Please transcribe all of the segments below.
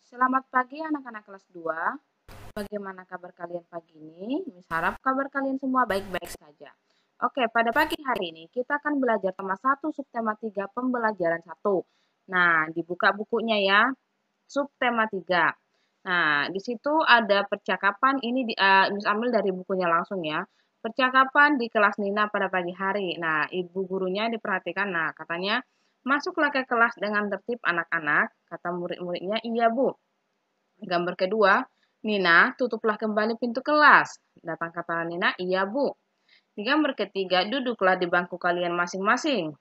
Selamat pagi anak-anak kelas 2. Bagaimana kabar kalian pagi ini? Harap kabar kalian semua baik-baik saja. Oke, pada pagi hari ini kita akan belajar tema 1 subtema 3 pembelajaran 1. Nah, dibuka bukunya ya. Subtema 3. Nah, di situ ada percakapan ini ambil dari bukunya langsung ya. Percakapan di kelas Nina pada pagi hari. Nah, ibu gurunya diperhatikan. Nah, katanya, masuklah ke kelas dengan tertib anak-anak. Kata murid-muridnya, iya bu. Gambar kedua, Nina, tutuplah kembali pintu kelas. Datang kata Nina, iya bu. Di gambar ketiga, duduklah di bangku kalian masing-masing.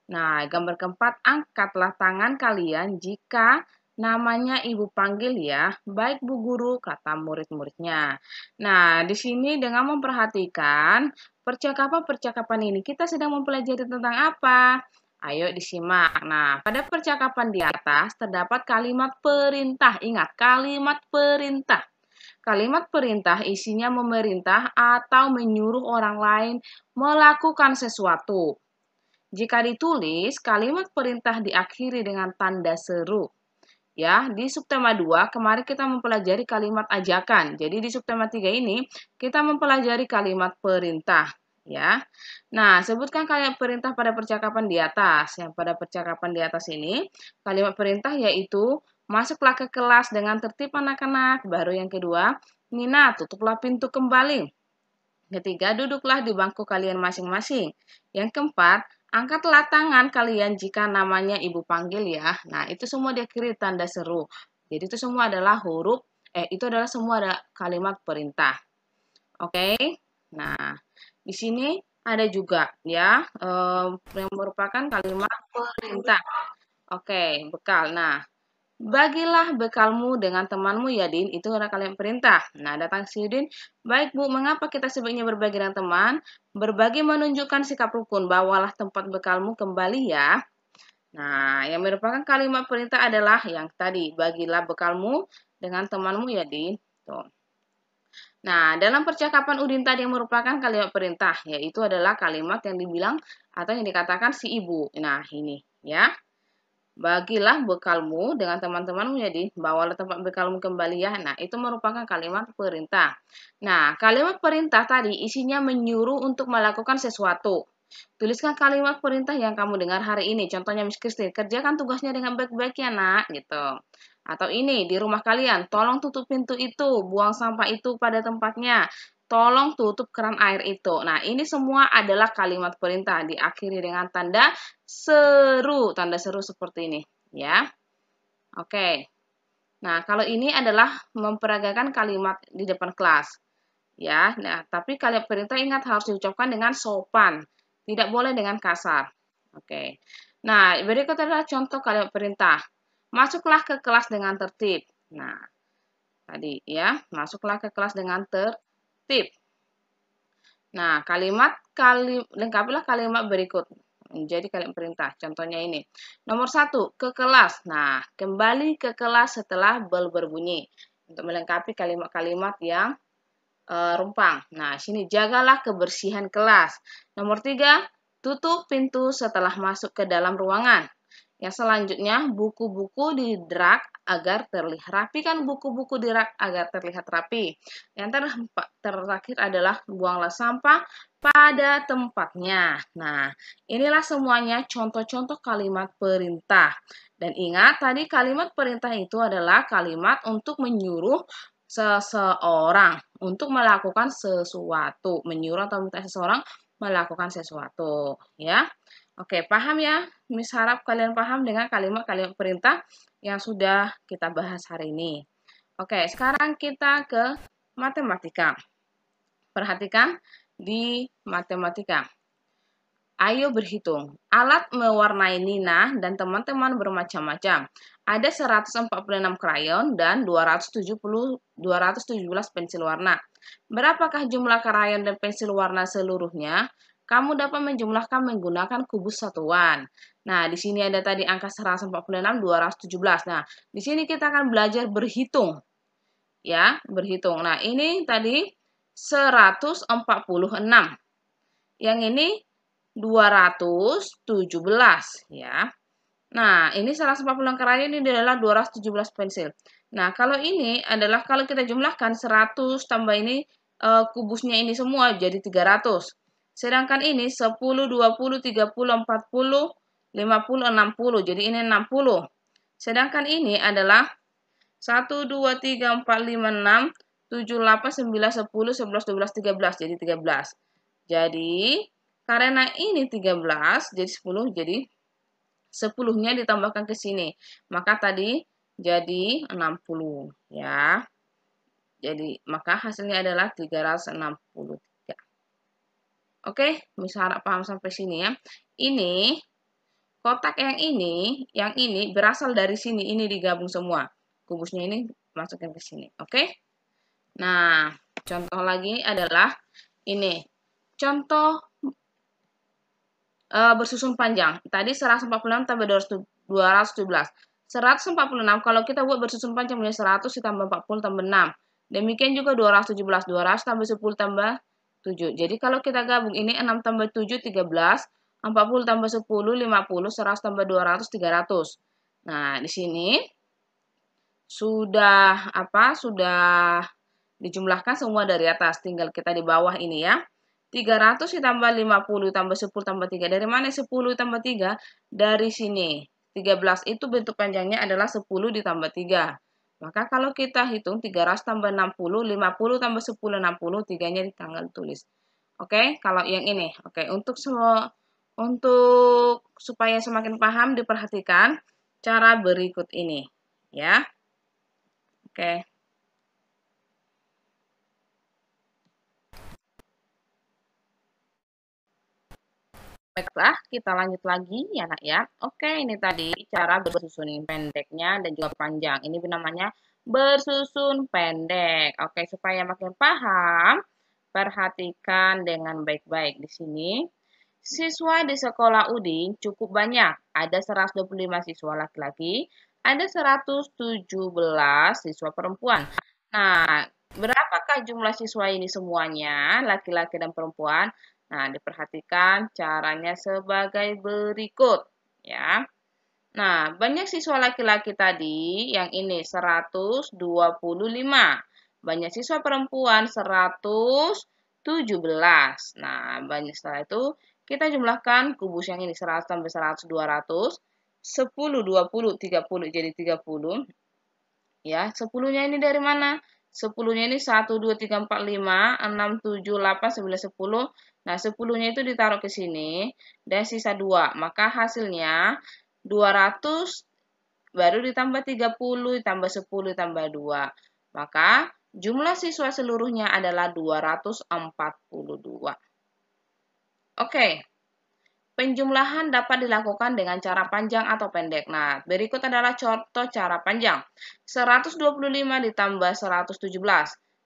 Nah, gambar keempat, angkatlah tangan kalian jika namanya ibu panggil ya. Baik bu guru, kata murid-muridnya. Nah, di sini dengan memperhatikan percakapan-percakapan ini, kita sedang mempelajari tentang apa? Ayo disimak. Nah, pada percakapan di atas terdapat kalimat perintah. Ingat, kalimat perintah. Kalimat perintah isinya memerintah atau menyuruh orang lain melakukan sesuatu. Jika ditulis, kalimat perintah diakhiri dengan tanda seru. Ya, di subtema 2 kemarin kita mempelajari kalimat ajakan. Jadi di subtema 3 ini kita mempelajari kalimat perintah, ya. Nah, sebutkan kalimat perintah pada percakapan di atas. Yang pada percakapan di atas ini, kalimat perintah yaitu masuklah ke kelas dengan tertib anak-anak. Baru yang kedua, Nina, tutuplah pintu kembali. Ketiga, duduklah di bangku kalian masing-masing. Yang keempat, angkatlah tangan kalian jika namanya ibu panggil ya. Nah, itu semua diakhiri tanda seru. Jadi itu semua adalah semua adalah kalimat perintah. Oke. Nah, di sini ada juga ya yang merupakan kalimat perintah. Oke, bekal. Nah, bagilah bekalmu dengan temanmu ya, Din. Itu adalah kalimat perintah. Nah, datang si Din. Baik, Bu. Mengapa kita sebaiknya berbagi dengan teman? Berbagi menunjukkan sikap rukun. Bawalah tempat bekalmu kembali ya. Nah, yang merupakan kalimat perintah adalah yang tadi. Bagilah bekalmu dengan temanmu ya, Din. Tuh. Nah, dalam percakapan Udin tadi yang merupakan kalimat perintah, yaitu adalah kalimat yang dibilang atau yang dikatakan si ibu. Nah, ini ya. Bagilah bekalmu dengan teman-temanmu jadi bawalah tempat bekalmu kembali ya. Nah, itu merupakan kalimat perintah. Nah, kalimat perintah tadi isinya menyuruh untuk melakukan sesuatu. Tuliskan kalimat perintah yang kamu dengar hari ini. Contohnya Miss Christine, kerjakan tugasnya dengan baik-baik ya nak, gitu. Atau ini, di rumah kalian, tolong tutup pintu itu, buang sampah itu pada tempatnya. Tolong tutup keran air itu. Nah, ini semua adalah kalimat perintah diakhiri dengan tanda seru. Tanda seru seperti ini, ya. Oke. Nah, kalau ini adalah memperagakan kalimat di depan kelas. Ya, nah, tapi kalimat perintah ingat harus diucapkan dengan sopan. Tidak boleh dengan kasar. Oke. Nah, berikut adalah contoh kalimat perintah. Masuklah ke kelas dengan tertib. Nah, tadi ya, masuklah ke kelas dengan tertib. Nah, lengkapilah kalimat berikut menjadi kalimat perintah. Contohnya ini. Nomor 1, ke kelas. Nah, kembali ke kelas setelah bel berbunyi. Untuk melengkapi kalimat-kalimat yang rumpang. Nah, sini jagalah kebersihan kelas. Nomor 3, tutup pintu setelah masuk ke dalam ruangan. Yang selanjutnya, buku-buku di rak agar terlihat rapi. Kan buku-buku di rak agar terlihat rapi. Yang terakhir adalah buanglah sampah pada tempatnya. Nah, inilah semuanya contoh-contoh kalimat perintah. Dan ingat, tadi kalimat perintah itu adalah kalimat untuk menyuruh seseorang untuk melakukan sesuatu. Menyuruh atau minta seseorang melakukan sesuatu. Ya. Oke, paham ya? Miss harap kalian paham dengan kalimat-kalimat perintah yang sudah kita bahas hari ini. Oke, sekarang kita ke matematika. Perhatikan di matematika. Ayo berhitung. Alat mewarnai Nina dan teman-teman bermacam-macam. Ada 146 krayon dan 217 pensil warna. Berapakah jumlah krayon dan pensil warna seluruhnya? Kamu dapat menjumlahkan menggunakan kubus satuan. Nah, di sini ada tadi angka 146, 217. Nah, di sini kita akan belajar berhitung. Ya, berhitung. Nah, ini tadi 146. Yang ini 217 ya. Nah, ini 140 langkah ini adalah 217 pensil. Nah, kalau ini adalah kalau kita jumlahkan 100 tambah ini kubusnya ini semua jadi 300. Sedangkan ini 10, 20, 30, 40, 50, 60. Jadi ini 60. Sedangkan ini adalah 1, 2, 3, 4, 5, 6, 7, 8, 9, 10, 11, 12, 13. Jadi 13. Jadi, karena ini 13, jadi 10, jadi 10-nya ditambahkan ke sini. Maka tadi jadi 60 ya. Jadi maka hasilnya adalah 363. Oke, bisa harap paham sampai sini ya. Ini kotak yang ini berasal dari sini. Ini digabung semua. Kubusnya ini masukin ke sini. Oke? Nah, contoh lagi adalah ini. Contoh bersusun panjang. Tadi 146 tambah 217. 146 kalau kita buat bersusun panjang menjadi 100 ditambah 40 tambah 6. Demikian juga 217. 200 tambah 10 tambah 7. Jadi kalau kita gabung ini 6 tambah 7 13, 40 tambah 10 50, 100 tambah 200 300. Nah, di sini sudah sudah dijumlahkan semua dari atas, tinggal kita di bawah ini ya. 300 ditambah 50 tambah 10 tambah 3. Dari mana 10 tambah 3? Dari sini. 13 itu bentuk panjangnya adalah 10 ditambah 3. Maka kalau kita hitung 300 tambah 60, 50 tambah 10, 60, 3-nya di tanggal tulis. Oke, kalau yang ini. Oke, untuk supaya semakin paham diperhatikan cara berikut ini, ya. Oke. Baiklah, kita lanjut lagi ya nak ya. Oke, ini tadi cara bersusun pendeknya dan juga panjang. Ini namanya bersusun pendek. Oke, supaya makin paham, perhatikan dengan baik-baik di sini. Siswa di sekolah Udin cukup banyak. Ada 125 siswa laki-laki, ada 117 siswa perempuan. Nah, berapakah jumlah siswa ini semuanya, laki-laki dan perempuan? Nah, diperhatikan caranya sebagai berikut, ya. Nah, banyak siswa laki-laki tadi, yang ini 125. Banyak siswa perempuan 117. Nah, banyak setelah itu kita jumlahkan kubus yang ini 100 tambah 100 200, 10 20 30 jadi 30. Ya, 10-nya ini dari mana? 10-nya ini 1, 2, 3, 4, 5, 6, 7, 8, 9, 10. Nah, 10-nya itu ditaruh ke sini, dan sisa 2. Maka hasilnya 200, baru ditambah 30, ditambah 10, ditambah 2. Maka jumlah siswa seluruhnya adalah 242. Oke. Penjumlahan dapat dilakukan dengan cara panjang atau pendek. Nah, berikut adalah contoh cara panjang. 125 ditambah 117.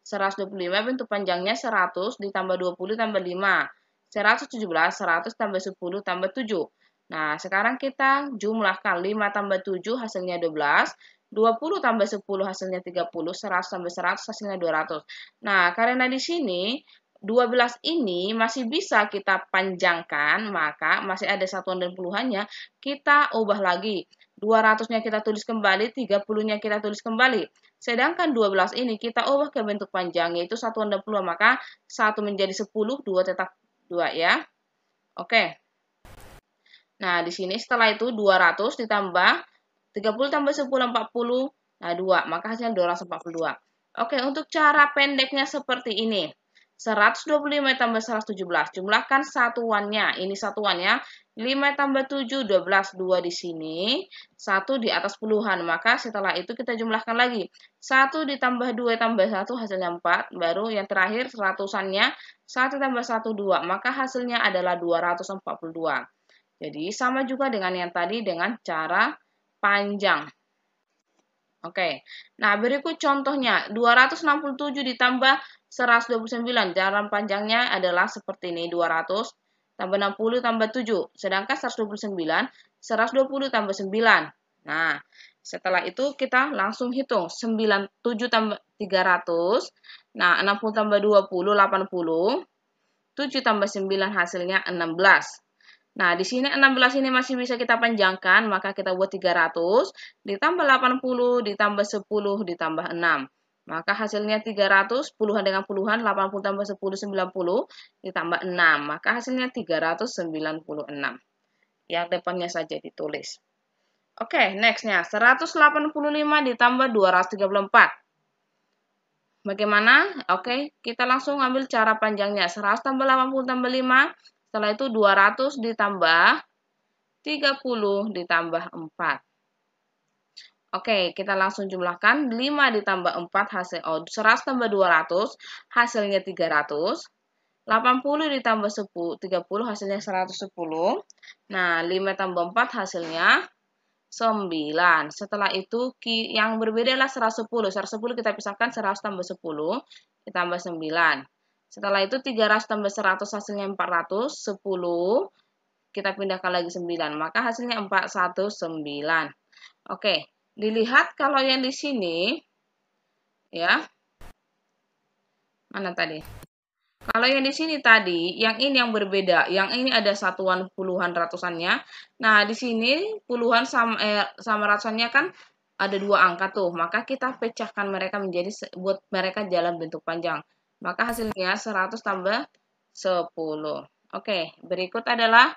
125 bentuk panjangnya 100 ditambah 20 tambah 5. 117, 100 tambah 10 tambah 7. Nah, sekarang kita jumlahkan 5 tambah 7 hasilnya 12. 20 tambah 10 hasilnya 30. 100 tambah 100 hasilnya 200. Nah, karena di sini 12 ini masih bisa kita panjangkan, maka masih ada satuan dan puluhannya, kita ubah lagi. 200-nya kita tulis kembali, 30-nya kita tulis kembali. Sedangkan 12 ini kita ubah ke bentuk panjang, yaitu satuan dan puluhan, maka 1 menjadi 10, 2 tetap 2 ya. Oke. Nah, di sini setelah itu 200 ditambah 30 tambah 10, 40, nah 2, maka hasilnya 242. Oke, untuk cara pendeknya seperti ini. 125 tambah 117. Jumlahkan satuannya. Ini satuannya. 5 tambah 7, 12. 2 di sini. 1 di atas puluhan. Maka setelah itu kita jumlahkan lagi. 1 ditambah 2 tambah 1 hasilnya 4. Baru yang terakhir seratusannya. 1 tambah 1, 2. Maka hasilnya adalah 242. Jadi sama juga dengan yang tadi dengan cara panjang. Oke, nah berikut contohnya, 267 ditambah 129, jalan panjangnya adalah seperti ini, 200 tambah 60 tambah 7, sedangkan 129, 120 tambah 9. Nah, setelah itu kita langsung hitung, 97 tambah 300, nah 60 tambah 20, 80, 7 tambah 9 hasilnya 16. Nah, di sini 16 ini masih bisa kita panjangkan, maka kita buat 300, ditambah 80, ditambah 10, ditambah 6. Maka hasilnya 300, puluhan dengan puluhan, 80 tambah 10, 90, ditambah 6. Maka hasilnya 396. Yang depannya saja ditulis. Oke, nextnya 185 ditambah 234. Bagaimana? Oke, kita langsung ambil cara panjangnya. 100 tambah 80 tambah 5. Setelah itu 200 ditambah 30 ditambah 4. Oke, kita langsung jumlahkan. 5 ditambah 4 hasil 100 tambah 200 hasilnya 300. 80 ditambah 30 hasilnya 110. Nah, 5 tambah 4 hasilnya 9. Setelah itu yang berbeda adalah 110. 110 kita pisahkan, 100 tambah 10 ditambah 9. Setelah itu 300 tambah 100 hasilnya 400. 10 kita pindahkan lagi 9. Maka hasilnya 419. Oke, dilihat kalau yang di sini ya. Mana tadi? Kalau yang di sini tadi, yang ini yang berbeda. Yang ini ada satuan puluhan ratusannya. Nah, di sini puluhan sama ratusannya kan ada 2 angka tuh. Maka kita pecahkan mereka menjadi buat mereka dalam bentuk panjang. Maka hasilnya 100 tambah 10. Oke, berikut adalah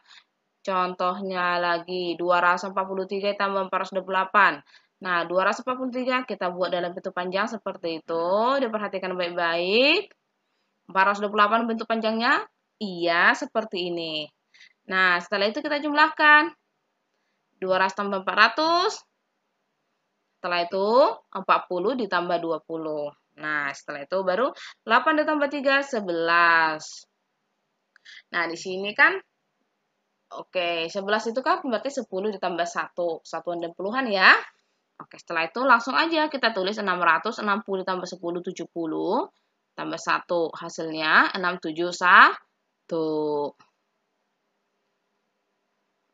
contohnya lagi. 243 tambah 428. Nah, 243 kita buat dalam bentuk panjang seperti itu. Diperhatikan baik-baik. 428 bentuk panjangnya? Iya, seperti ini. Nah, setelah itu kita jumlahkan. 200 tambah 400. Setelah itu 40 ditambah 20. Nah, setelah itu baru 8 ditambah 3, 11. Nah, di sini kan, oke, 11 itu kan berarti 10 ditambah 1. Satuan dan puluhan ya. Oke, setelah itu langsung aja kita tulis 660 ditambah 10, 70. Tambah 1 hasilnya 671.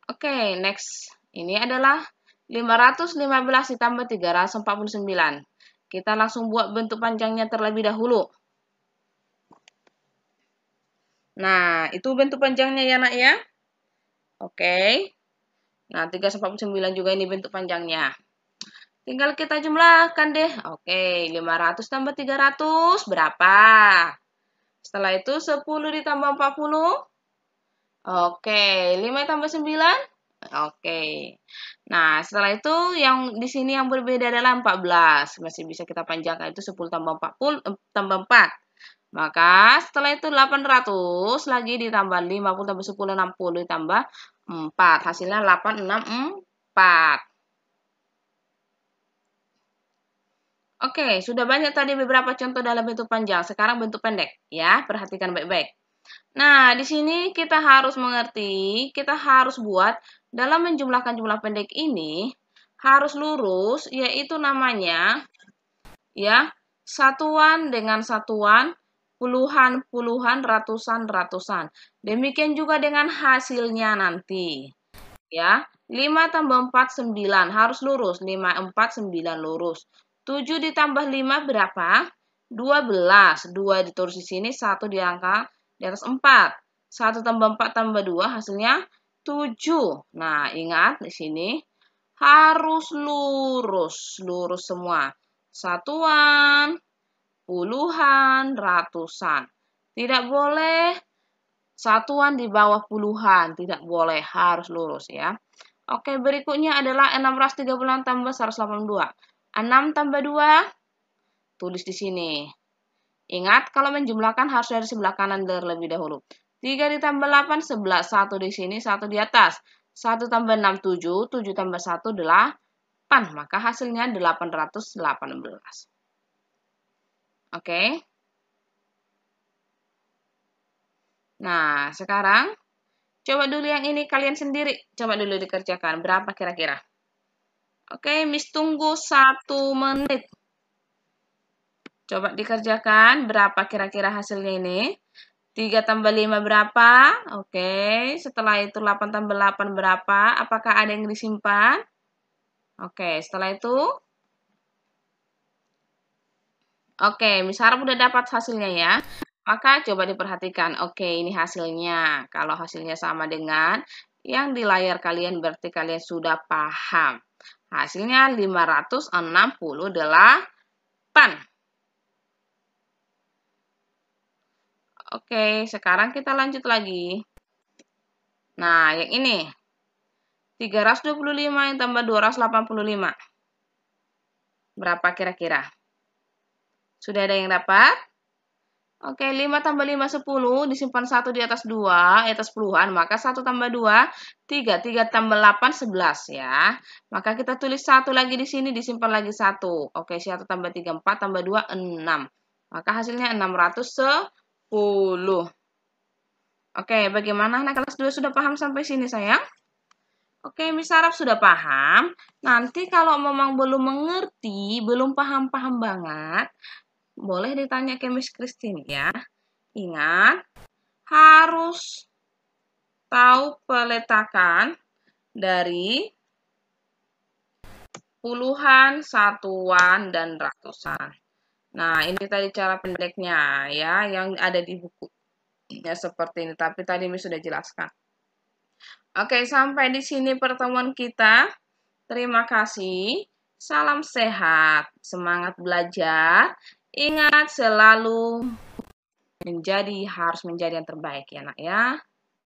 Oke, next. Ini adalah 515 ditambah 349. Kita langsung buat bentuk panjangnya terlebih dahulu. Nah, itu bentuk panjangnya ya, Nak ya. Oke. Nah, 349 juga ini bentuk panjangnya. Tinggal kita jumlahkan deh. Oke, 500 tambah 300 berapa? Setelah itu 10 ditambah 40. Oke, 5 tambah 9. Oke. Nah, setelah itu yang di sini yang berbeda adalah 14. Masih bisa kita panjangkan itu 10 tambah 40 tambah 4. Maka setelah itu 800 lagi ditambah 50 tambah 10 60 ditambah 4. Hasilnya 864. Oke, sudah banyak tadi beberapa contoh dalam bentuk panjang. Sekarang bentuk pendek ya. Perhatikan baik-baik. Nah, di sini kita harus mengerti, kita harus buat dalam menjumlahkan jumlah pendek ini harus lurus, yaitu namanya ya satuan dengan satuan, puluhan, puluhan, ratusan, ratusan. Demikian juga dengan hasilnya nanti. Ya, 5 tambah 4, 9. Harus lurus. 5, 4, 9 lurus. 7 ditambah 5 berapa? 12. 2 ditulis di sini, 1 di angka di atas 4. 1 tambah 4 tambah 2 hasilnya 7. Nah, ingat di sini harus lurus. Lurus semua. Satuan, puluhan, ratusan. Tidak boleh satuan di bawah puluhan, tidak boleh, harus lurus ya. Oke, berikutnya adalah 636 tambah 182. 6 tambah 2, tulis di sini. Ingat, kalau menjumlahkan harus dari sebelah kanan terlebih dahulu. 3 ditambah 8, 11. 1 di sini, 1 di atas. 1 tambah 6, 7. 7 tambah 1, 8. Maka hasilnya 818. Oke. Nah, sekarang coba dulu yang ini kalian sendiri. Coba dulu dikerjakan. Berapa kira-kira? Oke, Miss tunggu 1 menit. Coba dikerjakan. Berapa kira-kira hasilnya ini? 3 tambah 5 berapa? Oke, setelah itu 8 tambah 8 berapa? Apakah ada yang disimpan? Oke, setelah itu. Oke, Miss Harap udah dapat hasilnya ya. Maka coba diperhatikan, oke ini hasilnya. Kalau hasilnya sama dengan yang di layar kalian berarti kalian sudah paham. Hasilnya 568. Oke, sekarang kita lanjut lagi. Nah, yang ini. 325 yang tambah 285. Berapa kira-kira? Sudah ada yang dapat? Oke, 5 tambah 5, 10. Disimpan 1 di atas 2, di atas puluhan. Maka 1 tambah 2, 3. 3 tambah 8, 11 ya. Maka kita tulis 1 lagi di sini, disimpan lagi 1. Oke, 1 tambah 3, 4. Tambah 2, 6. Maka hasilnya 610. Oke, bagaimana anak kelas 2 sudah paham sampai sini, sayang? Oke, Miss Sarap sudah paham. Nanti kalau memang belum mengerti, belum paham-paham banget, boleh ditanya ke Miss Christine ya. Ingat, harus tahu peletakan dari puluhan, satuan, dan ratusan. Nah, ini tadi cara pendeknya ya, yang ada di buku. Ya, seperti ini, tapi tadi Miss sudah jelaskan. Oke, sampai di sini pertemuan kita. Terima kasih. Salam sehat, semangat belajar. Ingat selalu harus menjadi yang terbaik ya, Nak ya.